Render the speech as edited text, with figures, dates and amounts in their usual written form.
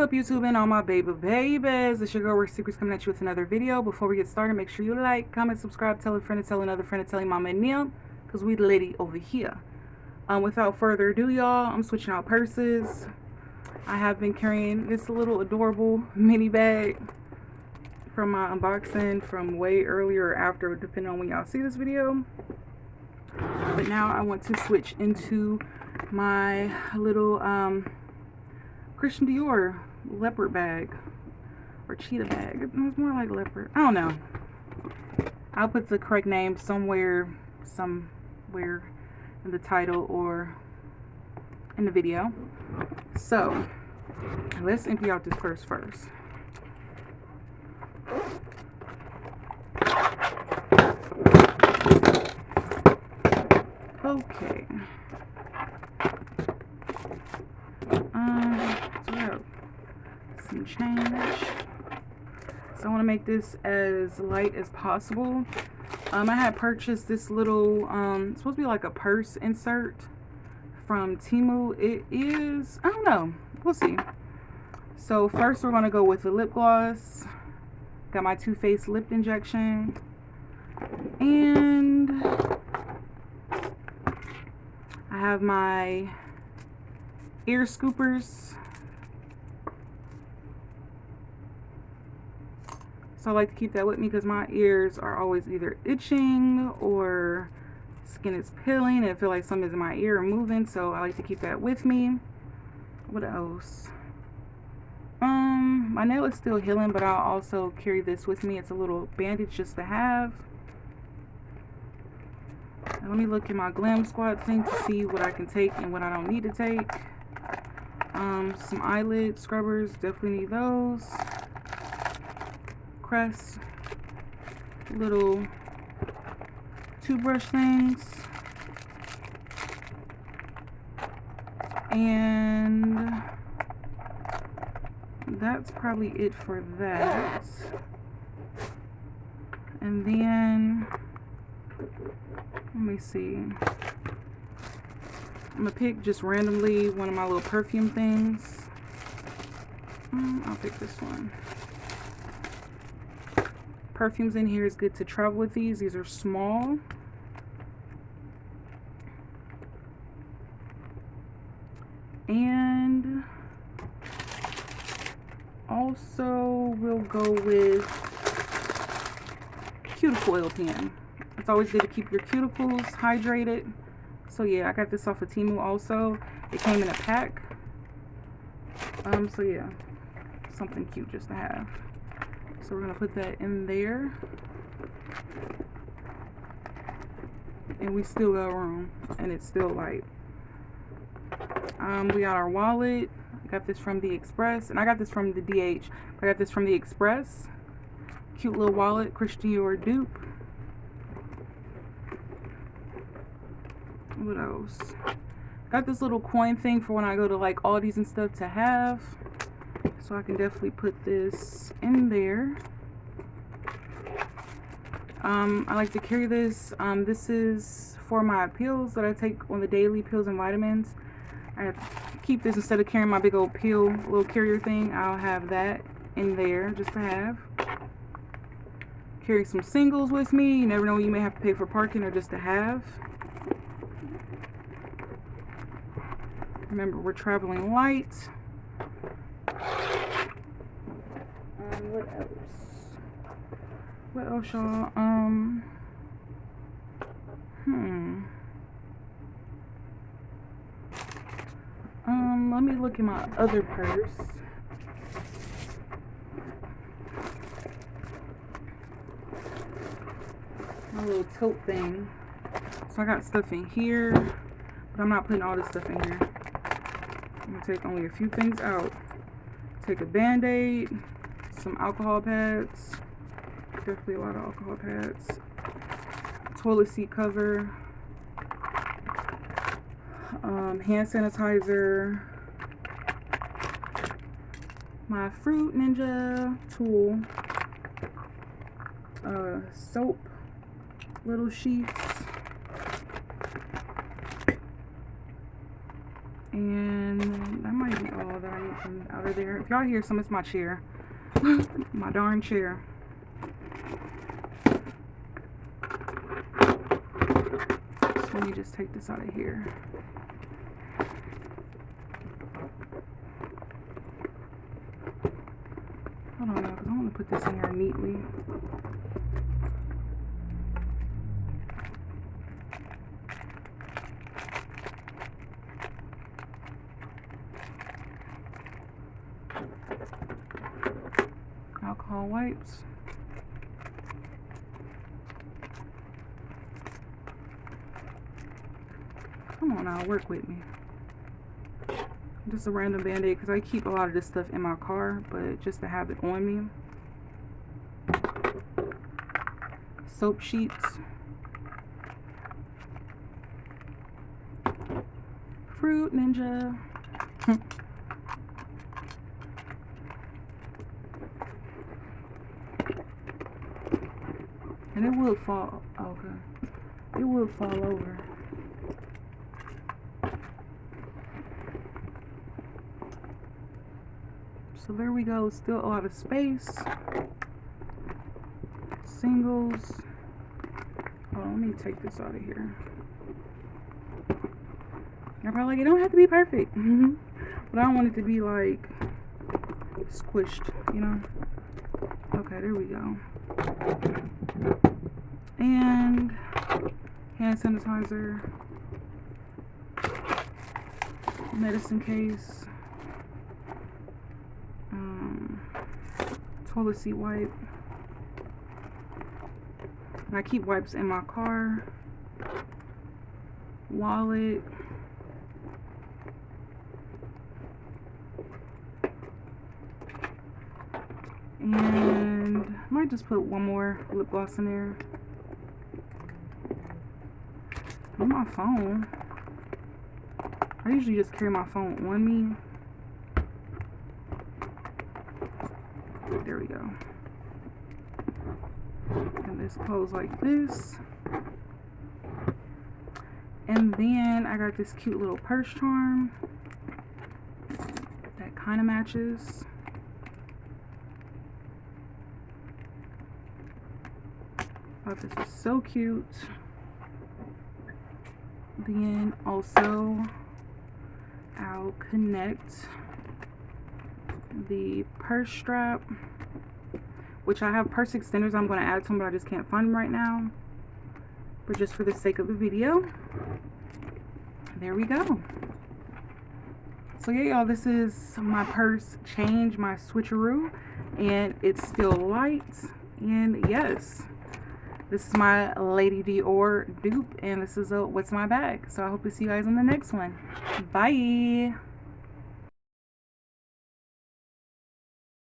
up, YouTube and all my babies? It's your girl Rich Secrets coming at you with another video. Before we get started, make sure you like, comment, subscribe, tell a friend, and tell another friend, and tell your mama and them, because we litty over here. Without further ado, y'all, I'm switching out purses. I have been carrying this little adorable mini bag from my unboxing from way earlier or after, depending on when y'all see this video. But now I want to switch into my little Christian Dior leopard bag or cheetah bag. It's more like leopard. I don't know. I'll put the correct name somewhere in the title or in the video. So let's empty out this purse first. Okay. So we have some change. So I want to make this as light as possible. I had purchased this little, it's supposed to be like a purse insert from Temu. It is, I don't know, we'll see. So first we're going to go with the lip gloss. Got my Too Faced lip injection. And I have my ear scoopers. So I like to keep that with me because my ears are always either itching or skin is peeling and I feel like something's in my ear or moving, so I like to keep that with me. What else? My nail is still healing, but I'll also carry this with me. It's a little bandage just to have. Let me look at my Glam Squad thing to see what I can take and what I don't need to take. Some eyelid scrubbers, definitely need those. Crest, little toothbrush things, and that's probably it for that. And then let me see, I'm gonna pick just randomly one of my little perfume things. I'll pick this one. Perfumes in here is good to travel with these. These are small. And also we'll go with cuticle oil pen. It's always good to keep your cuticles hydrated. So yeah, I got this off of Temu also. It came in a pack. So yeah, something cute just to have. So we're gonna put that in there, and we still got room, and it's still light. We got our wallet. I got this from the Express, and I got this from the DH. I got this from the Express. Cute little wallet, Christian Dior dupe. What else? Got this little coin thing for when I go to like Aldi's and stuff to have. So I can definitely put this in there. I like to carry this. This is for my pills that I take on the daily, pills and vitamins. I keep this instead of carrying my big old pill little carrier thing. I'll have that in there just to have. Carry some singles with me. You never know when you may have to pay for parking or just to have. Remember, we're traveling light. What else? What else, y'all? Let me look at my other purse. My little tote thing. So I got stuff in here, but I'm not putting all this stuff in here. I'm gonna take only a few things out. Take a Band-Aid, some alcohol pads, definitely a lot of alcohol pads, toilet seat cover, hand sanitizer, my Fruit Ninja tool, soap, little sheets, and that might be all that I need something out of there. If y'all hear some, it's my chair. My darn chair. So let me just take this out of here. Hold on, because I want to put this in here neatly. Alcohol wipes. Come on now, work with me. Just a random band-aid because I keep a lot of this stuff in my car, but just to have it on me. Soap sheets. Fruit Ninja. And it will fall. Okay. It will fall over. So there we go. Still a lot of space. Singles. Hold on, let me take this out of here. You're probably like, it don't have to be perfect. But I don't want it to be like squished, you know? Okay, there we go. And hand sanitizer. Medicine case. Toilet seat wipe. And I keep wipes in my car. Wallet. And I might just put one more lip gloss in there. And my phone. I usually just carry my phone on me. There we go. And this close like this. And then I got this cute little purse charm that kind of matches. Oh, this is so cute. Then also I'll connect the purse strap, which I have purse extenders I'm going to add to them, but I just can't find them right now. But just for the sake of the video, there we go. So yeah, y'all, this is my purse change, my switcheroo, and it's still light. And yes, this is my Lady Dior dupe, and this is what's my bag. So I hope to see you guys in the next one. Bye.